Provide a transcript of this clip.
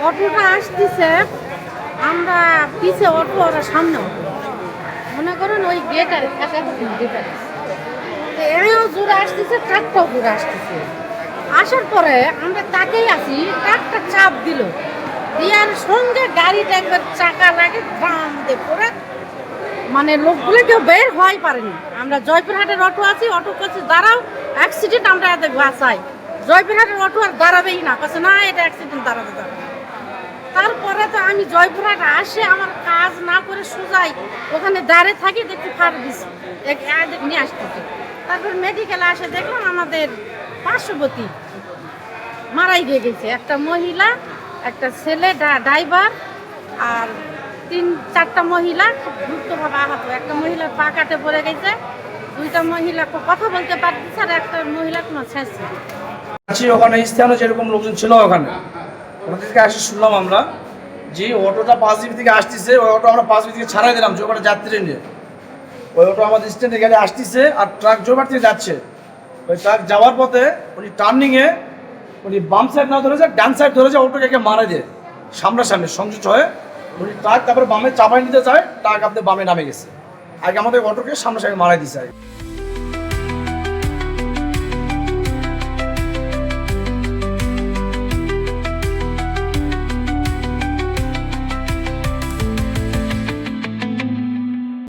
অটোটা আসতেছে, আমরা পিছে অটো, ওরা সামনে অটো। মনে করেন ওই গেটারে গেটারে এও জোরে আসতেছে, ট্রাকটাও জোরে আসতেছে। আসার পরে আমরা তাকেই আছি, ট্রাকটা চাপ দিল, দেওয়ার সঙ্গে গাড়িটা একবার চাকা লাগে ধাম দিয়ে পড়ে, মানে লোকগুলো কেউ বের হয় পারেনি। আমরা জয়পুরহাটের অটো আছি, অটো কাছে দাঁড়াও, অ্যাক্সিডেন্ট আমরা এত বাঁচাই। জয়পুরহাটের অটো আর দাঁড়াবেই না, কাছে না এটা অ্যাক্সিডেন্ট দাঁড়াতে দাঁড়াবে। তারপরে তো আমি জয়পুরহাট আসে আমার কাজ না করে সোজাই ওখানে দাঁড়িয়ে থাকি, দেখতে ফার দিছি নিয়ে আসতেছে। তারপর মেডিকেলে আসে দেখলাম আমাদের পার্শ্ববর্তী মারাই গিয়ে গেছে, একটা মহিলা, একটা ছেলে ড্রাইভার, আর 3-4টা মহিলা খুব দ্রুতভাবে আহত। একটা মহিলার পা কাটে পড়ে গেছে, 2টা মহিলা কথা বলতে পারতেছে, আর একটা মহিলা কোনো শেষ নেই। ওখানে স্থানীয় যেরকম লোকজন ছিল ওখানে ওখান থেকে আসে শুনলাম আমরা যে অটোটা 5 থেকে আসতেছে, ওই অটো আমরা 5 থেকে ছাড়াই দিলাম জোরবাটা যাত্রী নিয়ে। ওই অটো আমাদের স্ট্যান্ডে গেলে আসতেছে, আর ট্রাক জোরবার থেকে যাচ্ছে। ওই ট্রাক যাওয়ার পথে উনি টার্নিংয়ে উনি বাম সাইড না ধরেছে, ডান সাইড ধরেছে, অটোকে একে মারা দিয়ে সামনাসামনি সংযুক্ত হয়ে উনি ট্রাক তারপরে বামে চাপাই নিতে চায়, ট্রাক আপনার বামে নামে গেছে। আগে আমাদের অটোকে সামনাসামনি মারাই দিছে।